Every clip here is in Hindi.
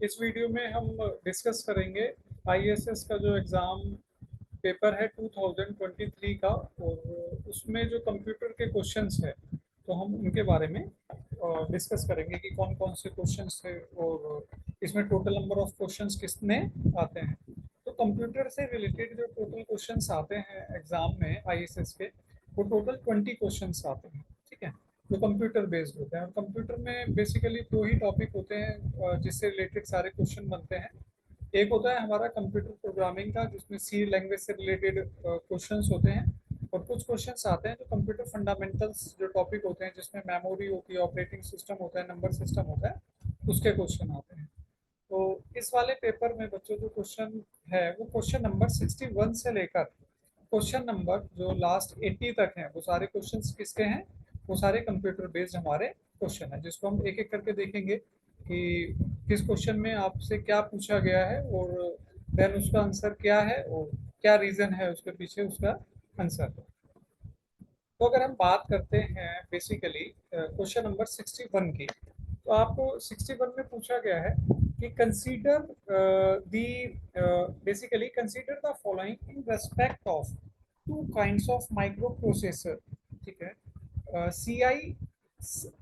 इस वीडियो में हम डिस्कस करेंगे आईएएस का जो एग्ज़ाम पेपर है 2023 का, और उसमें जो कंप्यूटर के क्वेश्चंस है तो हम उनके बारे में डिस्कस करेंगे कि कौन कौन से क्वेश्चंस थे और इसमें टोटल नंबर ऑफ क्वेश्चंस कितने आते हैं। तो कंप्यूटर से रिलेटेड जो टोटल क्वेश्चंस आते हैं एग्ज़ाम में आईएएस के, वो टोटल 20 क्वेश्चंस आते हैं। ठीक है, जो कंप्यूटर बेस्ड होते हैं। और कंप्यूटर में बेसिकली दो ही टॉपिक होते हैं जिससे रिलेटेड सारे क्वेश्चन बनते हैं। एक होता है हमारा कंप्यूटर प्रोग्रामिंग का, जिसमें सी लैंग्वेज से रिलेटेड क्वेश्चंस होते हैं, और कुछ क्वेश्चंस आते हैं जो कंप्यूटर फंडामेंटल्स जो टॉपिक होते हैं, जिसमें मेमोरी होती है, ऑपरेटिंग सिस्टम होता है, नंबर सिस्टम होता है, उसके क्वेश्चन आते हैं। तो इस वाले पेपर में बच्चों जो क्वेश्चन है वो क्वेश्चन नंबर 61 से लेकर क्वेश्चन नंबर जो लास्ट 80 तक हैं, वो सारे क्वेश्चंस किसके हैं? वो सारे कंप्यूटर बेस्ड हमारे क्वेश्चन है, जिसको हम एक एक करके देखेंगे कि किस क्वेश्चन में आपसे क्या पूछा गया है, और देन उसका आंसर क्या है, और क्या रीजन है उसके पीछे उसका आंसर। तो अगर हम बात करते हैं बेसिकली क्वेश्चन नंबर 61 की, तो आपको 61 में पूछा गया है कि consider the basically consider the following in respect of two kinds of micro processor. ठीक है, C I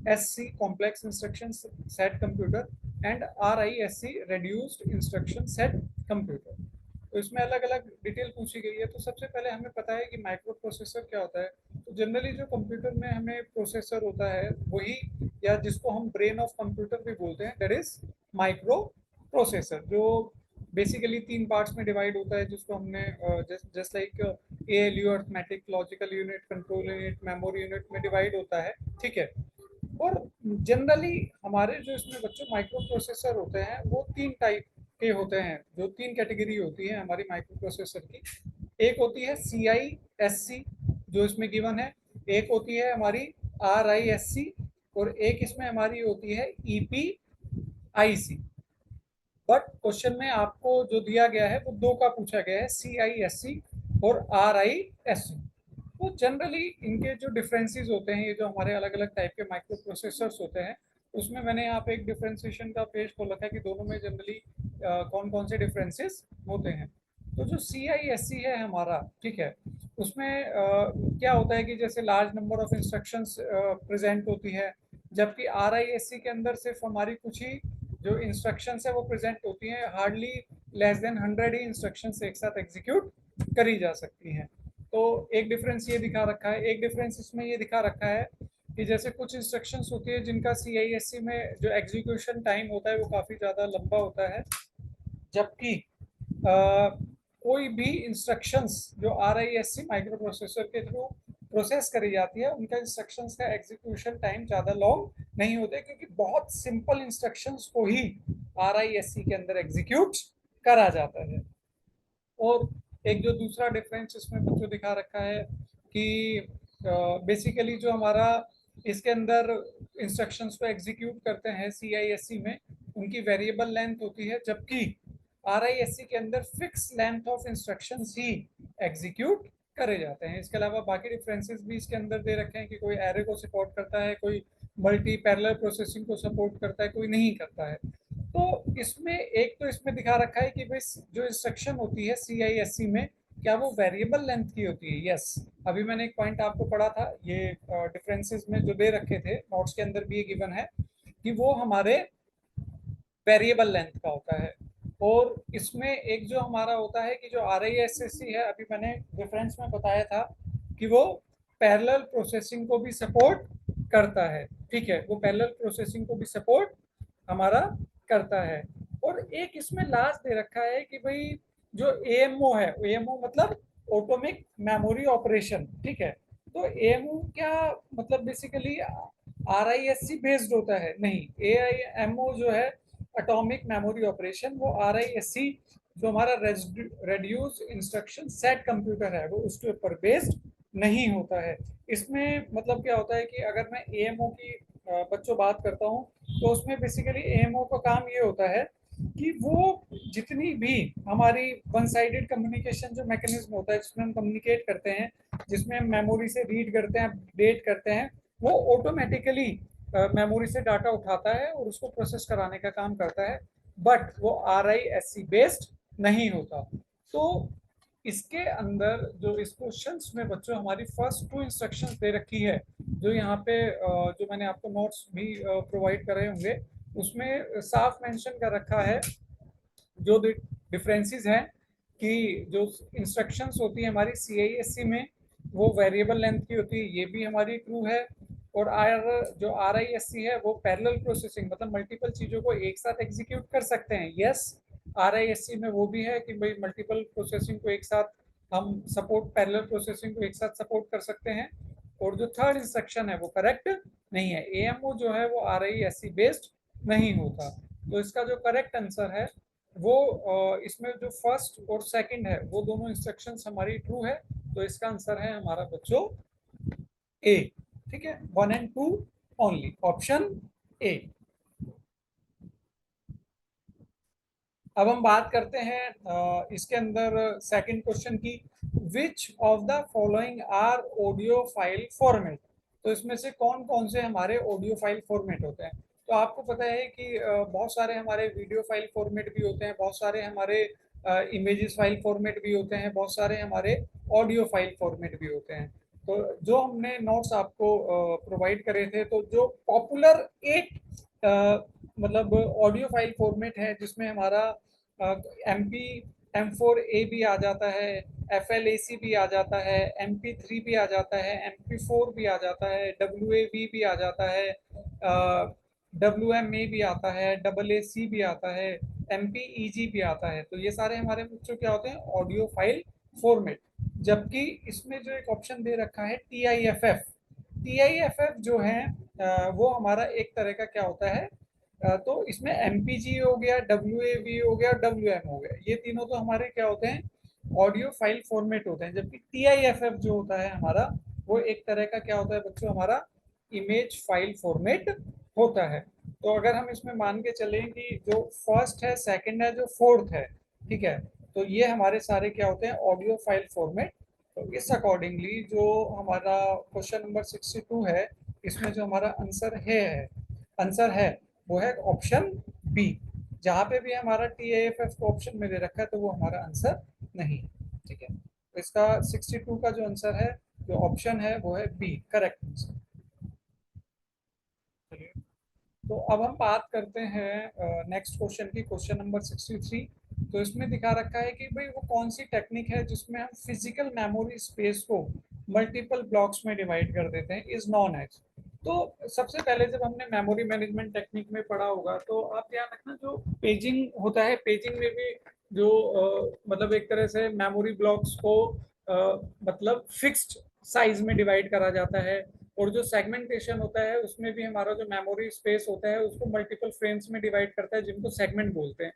S C complex instruction set computer and R I S C reduced instruction set computer. तो इसमें अलग अलग डिटेल पूछी गई है। तो सबसे पहले हमें पता है कि माइक्रो प्रोसेसर क्या होता है। तो जनरली जो कंप्यूटर में हमें प्रोसेसर होता है वही, या जिसको हम ब्रेन ऑफ कंप्यूटर भी बोलते हैं, दैट इज माइक्रो प्रोसेसर, जो बेसिकली तीन पार्ट्स में डिवाइड होता है, जिसको हमने just like ALU, arithmetic, logical unit, control unit, memory unit में डिवाइड होता है। ठीक है, और जनरली हमारे जो इसमें बच्चों माइक्रो प्रोसेसर होते हैं वो तीन टाइप के होते हैं, जो तीन कैटेगरी होती है हमारी माइक्रो प्रोसेसर की। एक होती है सी आई एस सी, जो इसमें गिवन है। एक होती है हमारी आर आई एस सी, और एक इसमें हमारी होती है E P I C. But question में आपको जो दिया गया है वो दो का पूछा गया है, सी आई एस सी और आर आई एस सी। तो जनरली इनके जो डिफरेंसेस होते हैं, ये जो हमारे अलग अलग टाइप के माइक्रो प्रोसेसर्स होते हैं, उसमें मैंने यहाँ पे एक डिफरेंशिएशन का पेज खोल रखा है कि दोनों में जनरली कौन कौन से डिफरेंसेस होते हैं। तो जो सी आई एस सी है हमारा, ठीक है, उसमें क्या होता है कि जैसे large number of instructions present होती है, जबकि आर आई एस सी के अंदर सिर्फ हमारी कुछ ही जो इंस्ट्रक्शंस है वो प्रेजेंट होती हैं, हार्डली लेस देन 100 ही इंस्ट्रक्शंस एक साथ एग्जीक्यूट करी जा सकती हैं। तो एक डिफरेंस ये दिखा रखा है। एक डिफरेंस इसमें ये दिखा रखा है कि जैसे कुछ इंस्ट्रक्शंस होती है जिनका सी आई एस सी में जो एग्जीक्यूशन टाइम होता है वो काफ़ी ज़्यादा लंबा होता है, जबकि कोई भी इंस्ट्रक्शंस जो R I S C microprocessor के थ्रू प्रोसेस करी जाती है, उनका इंस्ट्रक्शंस का एग्जीक्यूशन टाइम ज़्यादा लॉन्ग नहीं होते, क्योंकि बहुत सिंपल इंस्ट्रक्शंस को ही आर आई एस सी के अंदर एग्जीक्यूट करा जाता है। और एक जो दूसरा डिफरेंस इसमें बच्चों दिखा रखा है कि बेसिकली जो हमारा इसके अंदर इंस्ट्रक्शंस को एग्जीक्यूट करते हैं सी आई एस सी में, उनकी वेरिएबल लेंथ होती है, जबकि आर आई एस सी के अंदर fix length of instructions he execute करे जाते हैं। इसके अलावा बाकी डिफरेंसेस भी इसके अंदर दे रखे हैं कि कोई एरे को सपोर्ट करता है, कोई मल्टी पैरेलल प्रोसेसिंग को सपोर्ट करता है, कोई नहीं करता है। तो इसमें एक तो इसमें दिखा रखा है कि भाई जो इंस्ट्रक्शन होती है सी आई एस सी में, क्या वो वेरिएबल लेंथ की होती है? यस। अभी मैंने एक पॉइंट आपको पढ़ा था, ये डिफरेंसेस में जो दे रखे थे नोट्स के अंदर भी ये गिवन है कि वो हमारे वेरिएबल लेंथ का होता है। और इसमें एक जो हमारा होता है कि जो R I S S C है, अभी मैंने डिफरेंस में बताया था कि वो पैरेलल प्रोसेसिंग को भी सपोर्ट करता है। ठीक है, वो पैरेलल प्रोसेसिंग को भी सपोर्ट हमारा करता है। और एक इसमें लास्ट दे रखा है कि भाई जो एएमओ है, एएमओ मतलब ऑटोमिक मेमोरी ऑपरेशन। ठीक है, तो एएमओ क्या मतलब basically R I S C based होता है? नहीं, ए आई एम ओ जो है एटॉमिक मेमोरी ऑपरेशन, वो आर आई एस सी जो हमारा रेड्यूस इंस्ट्रक्शन सेट कंप्यूटर है वो उसके ऊपर बेस्ड नहीं होता है। इसमें मतलब क्या होता है कि अगर मैं एएमओ की बच्चों बात करता हूँ, तो उसमें बेसिकली एएमओ का काम ये होता है कि वो जितनी भी हमारी वन साइडेड कम्युनिकेशन जो मैकेनिज्म होता है, जिसमें हम कम्युनिकेट करते हैं, जिसमें हम मेमोरी से रीड करते हैं, अपडेट करते हैं, वो ऑटोमेटिकली मेमोरी से डाटा उठाता है और उसको प्रोसेस कराने का काम करता है। बट वो RISC बेस्ड नहीं होता। तो इसके अंदर जो इस क्वेश्चंस में बच्चों हमारी फर्स्ट 2 इंस्ट्रक्शंस दे रखी है, जो यहाँ पे जो मैंने आपको नोट्स भी प्रोवाइड करे होंगे, उसमें साफ मेंशन कर रखा है जो डिफरेंसेस हैं कि जो इंस्ट्रक्शंस होती है हमारी CISC में वो वेरिएबल लेंथ की होती है, ये भी हमारी ट्रू है। और जो RISC है वो पैरेलल प्रोसेसिंग, मतलब मल्टीपल चीज़ों को एक साथ एग्जीक्यूट कर सकते हैं। यस, RISC में वो भी है कि भाई मल्टीपल प्रोसेसिंग को एक साथ हम सपोर्ट, पैरेलल प्रोसेसिंग को एक साथ सपोर्ट कर सकते हैं। और जो थर्ड इंस्ट्रक्शन है वो करेक्ट नहीं है, AMO जो है वो RISC बेस्ड नहीं होता। तो इसका जो करेक्ट आंसर है वो इसमें जो फर्स्ट और सेकंड है वो दोनों इंस्ट्रक्शंस हमारी ट्रू है। तो इसका आंसर है हमारा बच्चों ए। ठीक है, 1 and 2 ओनली, ऑप्शन ए। अब हम बात करते हैं इसके अंदर सेकंड क्वेश्चन की, which of the following are audio file format. तो इसमें से कौन कौन से हमारे ऑडियो फाइल फॉर्मेट होते हैं। तो आपको पता है कि बहुत सारे हमारे वीडियो फाइल फॉर्मेट भी होते हैं, बहुत सारे हमारे इमेजेस फाइल फॉर्मेट भी होते हैं, बहुत सारे हमारे ऑडियो फाइल फॉर्मेट भी होते हैं। तो जो हमने नोट्स आपको प्रोवाइड करे थे, तो जो पॉपुलर 8 मतलब ऑडियो फाइल फॉर्मेट है जिसमें हमारा MP M4A भी आ जाता है, FLAC भी आ जाता है, MP3 भी आ जाता है, MP4 भी आ जाता है, WAV भी आ जाता है, WMA भी आता है, AAC भी आता है, MPEG भी आता है। तो ये सारे हमारे बच्चों क्या होते हैं, ऑडियो फाइल फॉर्मेट। जबकि इसमें जो एक ऑप्शन दे रखा है TIFF जो है वो हमारा एक तरह का क्या होता है, तो इसमें MPG हो गया, WAV हो गया, WM हो गया, ये तीनों तो हमारे क्या होते हैं, ऑडियो फाइल फॉर्मेट होते हैं। जबकि TIFF जो होता है हमारा, वो एक तरह का क्या होता है बच्चों, हमारा इमेज फाइल फॉर्मेट होता है। तो अगर हम इसमें मान के चलें कि जो फर्स्ट है, सेकंड है, जो फोर्थ है, ठीक है, तो ये हमारे सारे क्या होते हैं, ऑडियो फाइल फॉर्मेट। तो इस अकॉर्डिंगली जो हमारा क्वेश्चन नंबर 62 है, इसमें जो हमारा आंसर है वो है ऑप्शन बी। जहां पे भी हमारा TIFF को ऑप्शन में दे रखा है तो वो हमारा आंसर नहीं है। ठीक है, तो इसका 62 का जो आंसर है, जो ऑप्शन है वो है बी, करेक्ट आंसर। चलिए, तो अब हम बात करते हैं नेक्स्ट क्वेश्चन की, क्वेश्चन नंबर 63। तो इसमें दिखा रखा है कि भाई वो कौन सी टेक्निक है जिसमें हम फिजिकल मेमोरी स्पेस को मल्टीपल ब्लॉक्स में डिवाइड कर देते हैं, इज नॉन एज। तो सबसे पहले जब हमने मेमोरी मैनेजमेंट टेक्निक में पढ़ा होगा, तो आप ध्यान रखना, जो पेजिंग होता है, पेजिंग में भी जो मतलब एक तरह से मेमोरी ब्लॉक्स को मतलब फिक्स्ड साइज में डिवाइड करा जाता है। और जो सेगमेंटेशन होता है उसमें भी हमारा जो मेमोरी स्पेस होता है उसको मल्टीपल फ्रेम्स में डिवाइड करता है, जिनको सेगमेंट बोलते हैं।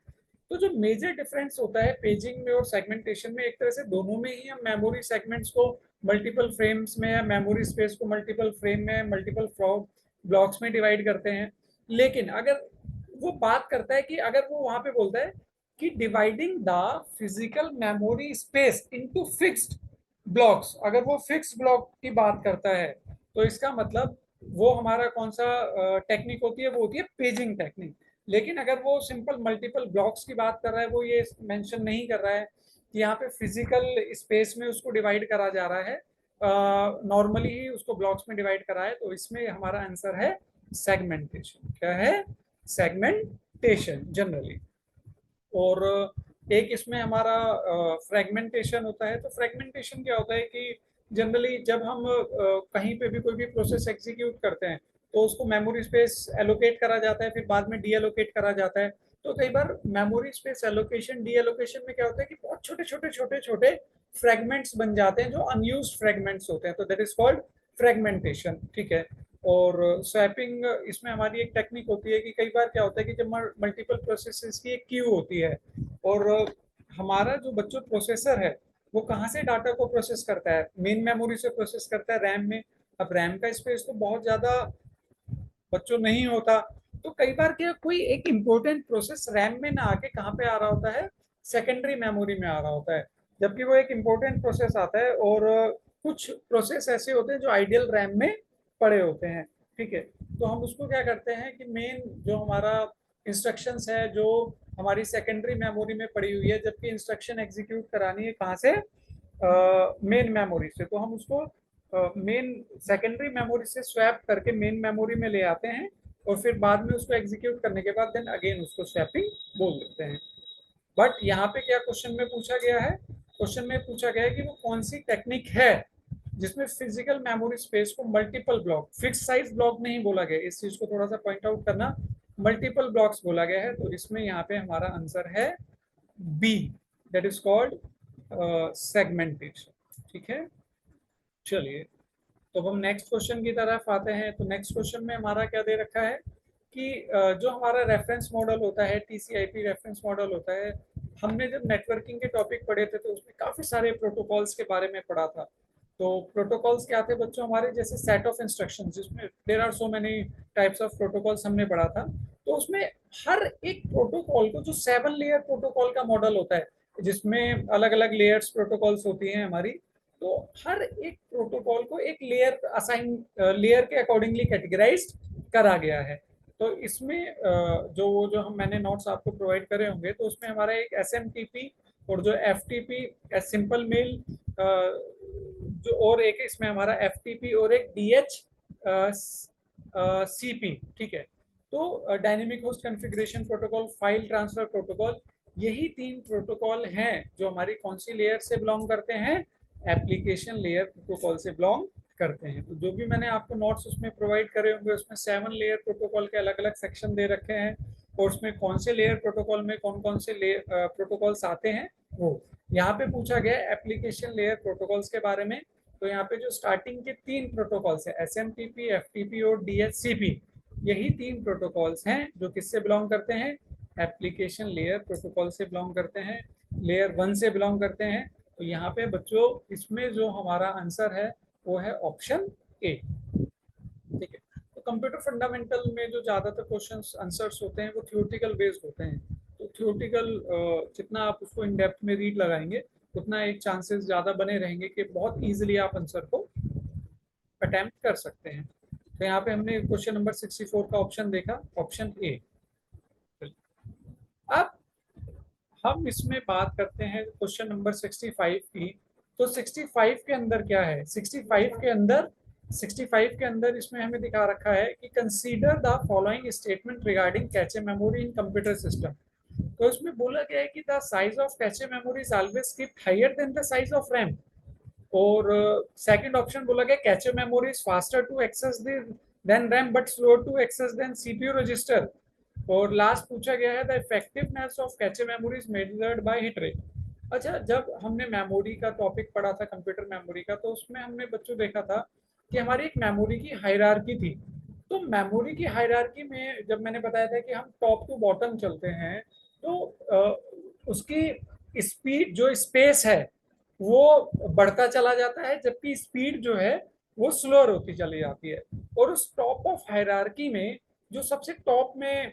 तो जो मेजर डिफरेंस होता है पेजिंग में और सेगमेंटेशन में, एक तरह से दोनों में ही हम मेमोरी सेगमेंट्स को मल्टीपल फ्रेम्स में या मेमोरी स्पेस को मल्टीपल फ्रेम में, मल्टीपल ब्लॉक्स में डिवाइड करते हैं। लेकिन अगर वो बात करता है कि अगर वो वहां पे बोलता है कि dividing the physical memory space into fixed blocks, अगर वो फिक्स्ड ब्लॉक की बात करता है, तो इसका मतलब वो हमारा कौन सा टेक्निक होती है, वो होती है पेजिंग टेक्निक। लेकिन अगर वो सिंपल मल्टीपल ब्लॉक्स की बात कर रहा है, वो ये मेंशन नहीं कर रहा है कि यहाँ पे फिजिकल स्पेस में उसको डिवाइड करा जा रहा है, नॉर्मली ही उसको ब्लॉक्स में डिवाइड करा है। तो इसमें हमारा आंसर है सेगमेंटेशन। क्या है, सेगमेंटेशन जनरली। और एक इसमें हमारा फ्रेगमेंटेशन होता है। तो फ्रेगमेंटेशन क्या होता है कि जनरली जब हम कहीं पे भी कोई भी प्रोसेस एग्जीक्यूट करते हैं, तो उसको मेमोरी स्पेस एलोकेट करा जाता है, फिर बाद में डी एलोकेट करा जाता है। तो कई बार memory space allocation, deallocation में क्या होता है कि बहुत छोटे छोटे छोटे छोटे फ्रेगमेंट्स बन जाते हैं, जो अनयूज्ड फ्रेगमेंट्स होते हैं। तो दैट इज कॉल्ड फ्रेगमेंटेशन। ठीक है, और स्वैपिंग इसमें हमारी एक टेक्निक होती है कि कई बार क्या होता है कि जब मल्टीपल प्रोसेसेस की एक क्यू होती है, और हमारा जो बच्चों प्रोसेसर है वो कहाँ से डाटा को प्रोसेस करता है, मेन मेमोरी से प्रोसेस करता है, रैम में। अब रैम का स्पेस तो बहुत ज्यादा बच्चों नहीं होता। तो कई बार क्या, कोई एक इम्पोर्टेंट प्रोसेस रैम में ना आके कहाँ पे आ रहा होता है, सेकेंडरी मेमोरी में आ रहा होता है। जबकि वो एक इम्पोर्टेंट प्रोसेस आता है, और कुछ प्रोसेस ऐसे होते हैं जो आइडियल रैम में पड़े होते हैं। ठीक है, तो हम उसको क्या करते हैं कि मेन जो हमारा इंस्ट्रक्शंस है जो हमारी सेकेंडरी मेमोरी में पड़ी हुई है, जबकि इंस्ट्रक्शन एग्जीक्यूट करानी है कहाँ से, मेन मेमोरी से। तो हम उसको मेन सेकेंडरी मेमोरी से स्वैप करके मेन मेमोरी में ले आते हैं और फिर बाद में उसको एग्जीक्यूट करने के बाद देन अगेन उसको स्वैपिंग बोल देते हैं। बट यहाँ पे क्या क्वेश्चन में पूछा गया है, क्वेश्चन में पूछा गया है कि वो कौन सी टेक्निक है जिसमें फिजिकल मेमोरी स्पेस को multiple block, fix size block नहीं बोला गया, इस चीज को थोड़ा सा पॉइंट आउट करना, मल्टीपल ब्लॉक्स बोला गया है। तो इसमें यहाँ पे हमारा आंसर है B, that is called segmentation. ठीक है, चलिए तो हम नेक्स्ट क्वेश्चन की तरफ आते हैं। तो नेक्स्ट क्वेश्चन में हमारा क्या दे रखा है कि जो हमारा रेफरेंस मॉडल होता है, टीसीआईपी रेफरेंस मॉडल होता है, हमने जब नेटवर्किंग के टॉपिक पढ़े थे तो उसमें काफी सारे प्रोटोकॉल्स के बारे में पढ़ा था। तो प्रोटोकॉल्स क्या थे बच्चों हमारे, जैसे सेट ऑफ इंस्ट्रक्शंस, जिसमें there are so many types of protocols हमने पढ़ा था। तो उसमें हर एक प्रोटोकॉल को, जो 7 लेयर प्रोटोकॉल का मॉडल होता है जिसमें अलग अलग लेयर्स प्रोटोकॉल्स होती हैं हमारी, तो हर एक प्रोटोकॉल को एक लेयर असाइन, लेयर के अकॉर्डिंगली कैटेगराइज करा गया है। तो इसमें जो हम मैंने नोट्स आपको प्रोवाइड करे होंगे, तो उसमें हमारा एक एसएमटीपी और जो एफटीपी सिंपल मेल, जो और एक इसमें हमारा एफटीपी और एक डीएच सीपी। ठीक है, तो dynamic host configuration protocol, file transfer protocol, यही 3 प्रोटोकॉल हैं जो हमारी कौन सी लेयर से बिलोंग करते हैं, एप्लीकेशन लेयर प्रोटोकॉल से बिलोंग करते हैं। तो जो भी मैंने आपको नोट्स उसमें प्रोवाइड करे होंगे, उसमें 7 लेयर प्रोटोकॉल के अलग अलग सेक्शन दे रखे हैं और उसमें कौन से लेयर प्रोटोकॉल में कौन कौन से प्रोटोकॉल्स आते हैं वो यहाँ पे पूछा गया एप्लीकेशन लेयर प्रोटोकॉल्स के बारे में। तो यहाँ पे जो स्टार्टिंग के 3 प्रोटोकॉल्स है, एसएमटीपी, एफटीपी और डीएचसीपी, यही 3 प्रोटोकॉल्स हैं जो किससे बिलोंग करते हैं, एप्लीकेशन लेयर प्रोटोकॉल से बिलोंग करते हैं, लेयर 1 से बिलोंग करते हैं। तो यहाँ पे बच्चों इसमें जो हमारा आंसर है वो है ऑप्शन ए। ठीक है, तो कंप्यूटर फंडामेंटल में जो ज्यादातर क्वेश्चंस आंसर्स होते हैं वो थ्योरेटिकल बेस्ड होते हैं। तो थ्योरेटिकल जितना आप उसको इन डेप्थ में रीड लगाएंगे उतना एक चांसेस ज्यादा बने रहेंगे कि बहुत इजीली आप आंसर को अटेम्प्ट कर सकते हैं। तो यहाँ पे हमने क्वेश्चन नंबर 64 का ऑप्शन देखा, ऑप्शन ए। अब हम इसमें बात करते हैं क्वेश्चन नंबर 65 की। तो 65 के अंदर क्या है, 65 के अंदर इसमें हमें दिखा रखा है कि consider the following statement regarding cache memory in computer system. तो इसमें बोला गया है कि the size of cache memory is always keeped higher than the size of RAM. और सेकंड ऑप्शन बोला गया cache memory is faster to access than RAM but slower to access than CPU register. और लास्ट पूछा गया है the effectiveness of cache memory is measured by hit rate. अच्छा, जब हमने मेमोरी का टॉपिक पढ़ा था कंप्यूटर मेमोरी का, तो उसमें हमने बच्चों देखा था कि हमारी एक मेमोरी की हायरार्की थी। तो मेमोरी की हायरार्की में जब मैंने बताया था कि हम टॉप टू बॉटम चलते हैं, तो उसकी स्पीड, जो स्पेस है वो बढ़ता चला जाता है, जबकि स्पीड जो है वो स्लोअर होती चली जाती है। और उस टॉप ऑफ हायरार्की में जो सबसे टॉप में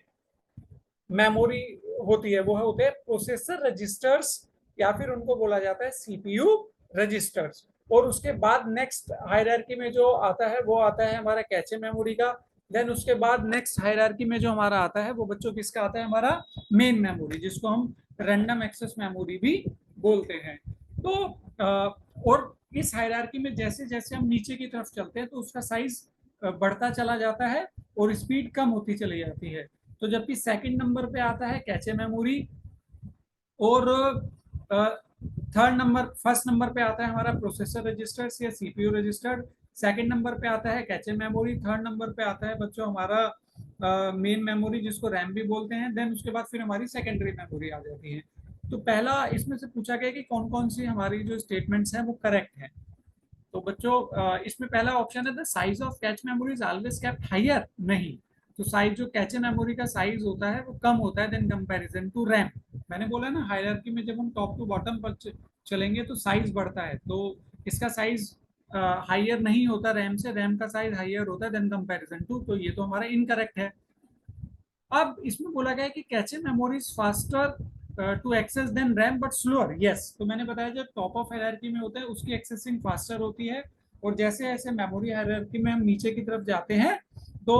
मेमोरी होती है वो होते हैं प्रोसेसर रजिस्टर्स, या फिर उनको बोला जाता है सीपीयू रजिस्टर्स। और उसके बाद नेक्स्ट हायरार्की में जो आता है वो आता है हमारा कैचे मेमोरी का। देन उसके बाद नेक्स्ट हायरार्की में जो हमारा आता है वो बच्चों किसका आता है, हमारा मेन मेमोरी, जिसको हम रैंडम एक्सेस मेमोरी भी बोलते हैं। तो और इस हायरार्की में जैसे जैसे हम नीचे की तरफ चलते हैं तो उसका साइज बढ़ता चला जाता है और स्पीड कम होती चली जाती है। तो जबकि सेकंड नंबर पे आता है कैचे मेमोरी, और फर्स्ट नंबर पे आता है हमारा प्रोसेसर रजिस्टर्स या सीपीयू रजिस्टर, सेकंड नंबर पे आता है कैचे मेमोरी, थर्ड नंबर पे आता है बच्चों हमारा मेन मेमोरी जिसको रैम भी बोलते हैं। देन उसके बाद फिर हमारी सेकेंडरी मेमोरी आ जाती है। तो पहला इसमें से पूछा गया कि कौन कौन सी हमारी जो स्टेटमेंट्स हैं वो करेक्ट है। तो बच्चों इसमें पहला ऑप्शन है the size of cache memory is always kept higher. नहीं, तो साइज, जो कैचे मेमोरी का साइज होता है वो कम होता है देन कंपैरिजन टू रैम। मैंने बोला ना हायरार्की में जब हम टॉप टू बॉटम पर चलेंगे तो साइज बढ़ता है, तो इसका साइज हायर नहीं होता रैम से, रैम का साइज हायर होता है देन कंपैरिजन टू। तो ये तो हमारा इनकरेक्ट है। अब इसमें बोला गया है कि cache memory is faster to access than RAM but slower. Yes, तो मैंने बताया जब टॉप ऑफ हायरार्की में होता है उसकी एक्सेसिंग फास्टर होती है, और जैसे जैसे मेमोरी हायरार्की में हम नीचे की तरफ जाते हैं तो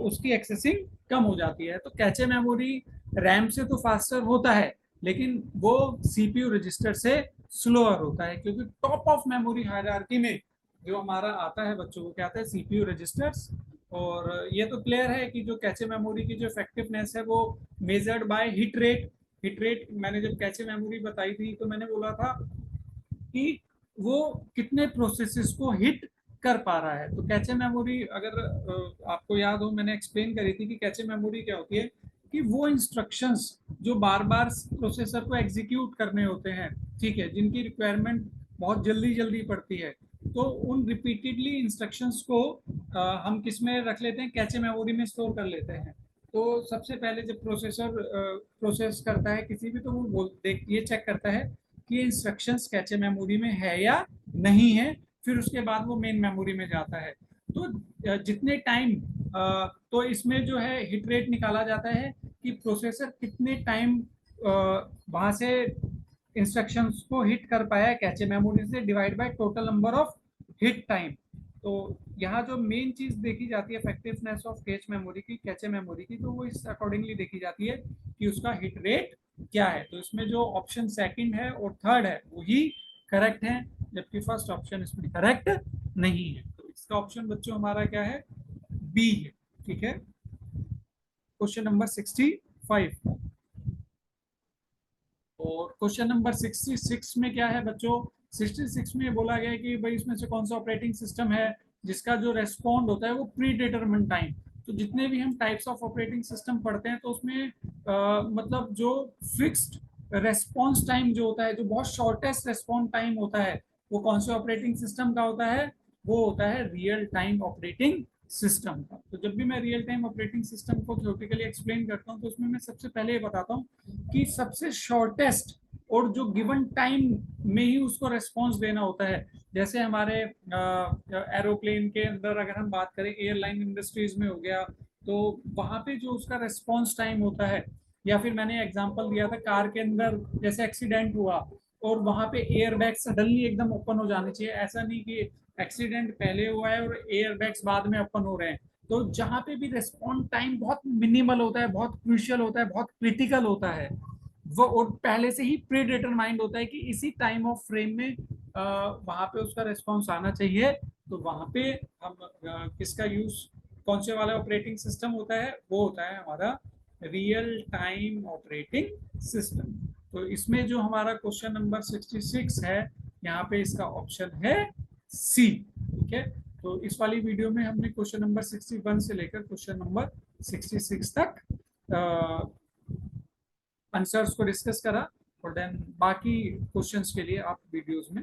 उसकी एक्सेसिंग कम हो जाती है। तो कैचे मेमोरी रैम से तो फास्टर होता है, लेकिन वो सीपीयू रजिस्टर से स्लोअर होता है, क्योंकि टॉप ऑफ मेमोरी हायरार्की में जो हमारा आता है बच्चों को क्या आता है, सीपीयू रजिस्टर्स। और ये तो क्लियर है कि जो कैचे मेमोरी की जो इफेक्टिवनेस है वो measured by hit rate. Hit rate मैंने जब कैचे मेमोरी बताई थी तो मैंने बोला था कि वो कितने प्रोसेसेस को हिट कर पा रहा है। तो कैचे मेमोरी अगर आपको याद हो, मैंने एक्सप्लेन करी थी कि कैचे मेमोरी क्या होती है, कि वो इंस्ट्रक्शंस जो बार बार प्रोसेसर को एग्जीक्यूट करने होते हैं, ठीक है, जिनकी रिक्वायरमेंट बहुत जल्दी जल्दी पड़ती है, तो उन रिपीटेडली इंस्ट्रक्शंस को हम किस में रख लेते हैं, कैचे मेमोरी में स्टोर कर लेते हैं। तो सबसे पहले जब प्रोसेसर प्रोसेस करता है किसी भी, तो वो देख ये चेक करता है कि ये इंस्ट्रक्शंस कैचे मेमोरी में है या नहीं है, फिर उसके बाद वो मेन मेमोरी में जाता है। तो जितने टाइम, तो इसमें जो है हिट रेट निकाला जाता है कि प्रोसेसर कितने टाइम वहां से इंस्ट्रक्शंस को हिट कर पाया है कैचे मेमोरी से, divide by total number of hit time. तो यहाँ जो मेन चीज देखी जाती है इफेक्टिवनेस ऑफ कैच मेमोरी की, कैचे मेमोरी की, तो वो इस अकॉर्डिंगली देखी जाती है कि उसका हिट रेट क्या है। तो इसमें जो ऑप्शन सेकंड है और थर्ड है वही करेक्ट है, जबकि फर्स्ट ऑप्शन इसमें करेक्ट नहीं है। तो इसका ऑप्शन बच्चों हमारा क्या है, बी है। ठीक है, क्वेश्चन नंबर 65। और क्वेश्चन नंबर 66 में क्या है बच्चों, 66 में बोला गया है कि भाई इसमें से कौन सा ऑपरेटिंग सिस्टम है जिसका जो रेस्पॉन्ड होता है वो प्री डिटरमिन टाइम। तो जितने भी हम टाइप्स ऑफ ऑपरेटिंग सिस्टम पढ़ते हैं तो उसमें मतलब जो फिक्स्ड रेस्पॉन्स टाइम जो होता है, जो बहुत शॉर्टेस्ट रेस्पॉन्स टाइम होता है, वो कौन से ऑपरेटिंग सिस्टम का होता है, वो होता है रियल टाइम ऑपरेटिंग सिस्टम का। तो जब भी मैं रियल टाइम ऑपरेटिंग सिस्टम को थ्योरेटिकली एक्सप्लेन करता हूँ तो उसमें मैं सबसे पहले ये बताता हूँ कि सबसे शॉर्टेस्ट और जो गिवन टाइम में ही उसको रेस्पॉन्स देना होता है। जैसे हमारे एरोप्लेन के अंदर अगर हम बात करें, एयरलाइन इंडस्ट्रीज में हो गया, तो वहां पे जो उसका रेस्पॉन्स टाइम होता है, या फिर मैंने एग्जांपल दिया था कार के अंदर, जैसे एक्सीडेंट हुआ और वहां पे एयर बैग सडनली एकदम ओपन हो जाने चाहिए, ऐसा नहीं कि एक्सीडेंट पहले हुआ है और एयर बैग्स बाद में ओपन हो रहे हैं। तो जहां पे भी रेस्पॉन्स टाइम बहुत मिनिमल होता है, बहुत क्रूशियल होता है, बहुत क्रिटिकल होता है, वो और पहले से ही प्री डिटरमाइंड होता है कि इसी टाइम ऑफ फ्रेम में वहां पे उसका रेस्पॉन्स आना चाहिए, तो वहां पे हम किसका यूज, कौन से वाला ऑपरेटिंग सिस्टम होता है, वो होता है हमारा रियल टाइम ऑपरेटिंग सिस्टम। तो इसमें जो हमारा क्वेश्चन नंबर 66 है, यहाँ पे इसका ऑप्शन है सी। ठीक है, तो इस वाली वीडियो में हमने क्वेश्चन नंबर 61 से लेकर क्वेश्चन नंबर 66 तक आंसर्स को डिस्कस करा। और देन बाकी क्वेश्चंस के लिए आप वीडियोस में